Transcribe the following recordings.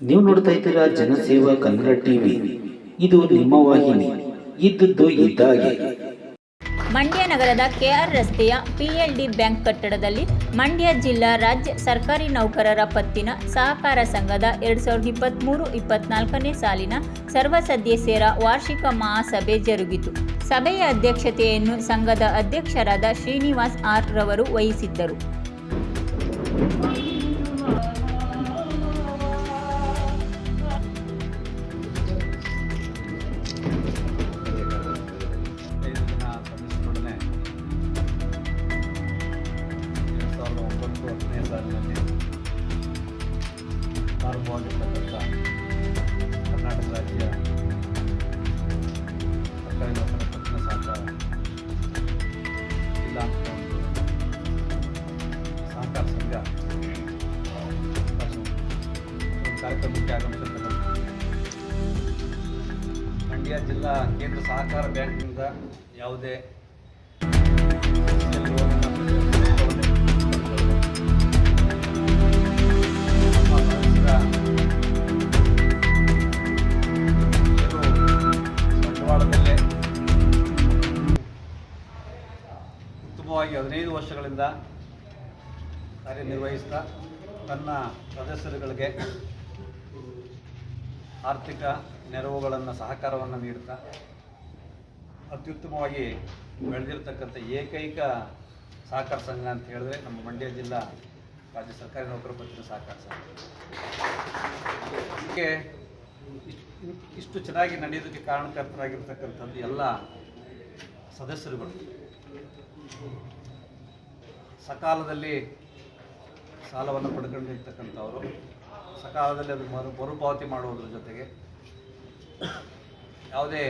ನೀವು ನೋಡ್ತಾ ಇದ್ದೀರಾ ಜನಸೇವಾ ಕನ್ನಡ ಟಿವಿ. ಇದು ನಿಮ್ಮ ವಾಹಿನಿ. ಇದ್ದದ್ದು ಇದ್ದಾಗೆ. ಮಂಡ್ಯ ನಗರದ ಕೆಆರ್ ರಸ್ತೆಯ ಪಿಎಲ್ಡಿ ಬ್ಯಾಂಕ್ ಕಟ್ಟಡದಲ್ಲಿ ಮಂಡ್ಯ ಜಿಲ್ಲಾ ರಾಜ್ಯ ಸರ್ಕಾರಿ ನೌಕರರ ಪತ್ತಿನ ಸಹಕಾರ ಸಂಘದ 2023-24ನೇ ಸಾಲಿನ ಸರ್ವ ಸದಸ್ಯರ ವಾರ್ಷಿಕ ಮಹಾಸಭೆ ಜರುಗಿತು. ಸಭೆಯ ಅಧ್ಯಕ್ಷತೆಯನ್ನು ಸಂಘದ ಅಧ್ಯಕ್ಷರಾದ ಶ್ರೀನಿವಾಸ್ ಆರ್ ರವರು ವಹಿಸಿದ್ದರು. ಕರ್ನಾಟಕ ರಾಜ್ಯ ಸರ್ಕಾರಿ ನೌಕರರ ಪತ್ತಿನ ಸಹಕಾರ ಜಿಲ್ಲಾ ಸಹಕಾರ ಸಂಘ ಕಾರ್ಯಕ್ರಮಕ್ಕೆ ಆಗಮಿಸಿದ ಮಂಡ್ಯ ಜಿಲ್ಲಾ ಕೇಂದ್ರ ಸಹಕಾರ ಬ್ಯಾಂಕ್ನಿಂದ ಯಾವುದೇ ಉತ್ತಮವಾಗಿ 15 ವರ್ಷಗಳಿಂದ ಕಾರ್ಯನಿರ್ವಹಿಸ್ತಾ ತನ್ನ ಸದಸ್ಯರುಗಳಿಗೆ ಆರ್ಥಿಕ ನೆರವುಗಳನ್ನು ಸಹಕಾರವನ್ನು ನೀಡುತ್ತಾ ಅತ್ಯುತ್ತಮವಾಗಿ ಬೆಳೆದಿರ್ತಕ್ಕಂಥ ಏಕೈಕ ಸಹಕಾರ ಸಂಘ ಅಂತ ಹೇಳಿದ್ರೆ ನಮ್ಮ ಮಂಡ್ಯ ಜಿಲ್ಲಾ ರಾಜ್ಯ ಸರ್ಕಾರಿ ನೌಕರರ ಪತ್ತಿನ ಸಹಕಾರ ಸಂಘ. ಹೀಗೆ ಇಷ್ಟು ಚೆನ್ನಾಗಿ ನಡೆಯೋದಕ್ಕೆ ಕಾರಣಕರ್ತರಾಗಿರ್ತಕ್ಕಂಥದ್ದು ಎಲ್ಲ ಸದಸ್ಯರುಗಳು. ಸಕಾಲದಲ್ಲಿ ಸಾಲವನ್ನು ಪಡ್ಕೊಂಡಿರ್ತಕ್ಕಂಥವರು ಸಕಾಲದಲ್ಲಿ ಅದು ಮರುಪಾವತಿ ಮಾಡುವುದರ ಜೊತೆಗೆ ಯಾವುದೇ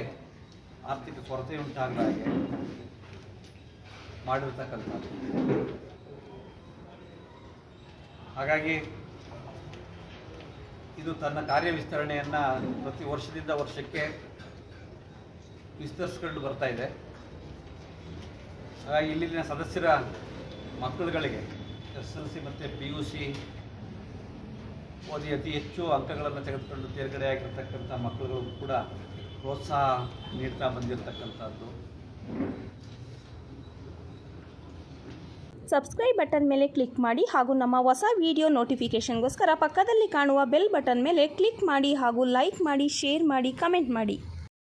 ಆರ್ಥಿಕ ಕೊರತೆ ಉಂಟಾಗದ ಹಾಗೆ ಮಾಡಿರ್ತಕ್ಕಂಥದ್ದು. ಹಾಗಾಗಿ ಇದು ತನ್ನ ಕಾರ್ಯ ವಿಸ್ತರಣೆಯನ್ನು ಪ್ರತಿ ವರ್ಷದಿಂದ ವರ್ಷಕ್ಕೆ ವಿಸ್ತರಿಸ್ಕೊಂಡು ಬರ್ತಾ ಇದೆ. ಹಾಗಾಗಿ ಇಲ್ಲಿನ ಸದಸ್ಯರ ಮಕ್ಕಳುಗಳಿಗೆ SSLC ಮತ್ತು PUC ಓದಿ ಅತಿ ಹೆಚ್ಚು ಅಂಕಗಳನ್ನು ತೆಗೆದುಕೊಂಡು ತೇರ್ಗಡೆಯಾಗಿರ್ತಕ್ಕಂಥ ಮಕ್ಕಳುಗಳು ಕೂಡ ಪ್ರೋತ್ಸಾಹ ನೀಡ್ತಾ ಬಂದಿರತಕ್ಕಂಥದ್ದು. ಸಬ್ಸ್ಕ್ರೈಬ್ ಬಟನ್ ಮೇಲೆ ಕ್ಲಿಕ್ ಮಾಡಿ ಹಾಗೂ ನಮ್ಮ ಹೊಸ ವಿಡಿಯೋ ನೋಟಿಫಿಕೇಷನ್ಗೋಸ್ಕರ ಪಕ್ಕದಲ್ಲಿ ಕಾಣುವ ಬೆಲ್ ಬಟನ್ ಮೇಲೆ ಕ್ಲಿಕ್ ಮಾಡಿ ಹಾಗೂ ಲೈಕ್ ಮಾಡಿ, ಶೇರ್ ಮಾಡಿ, ಕಮೆಂಟ್ ಮಾಡಿ.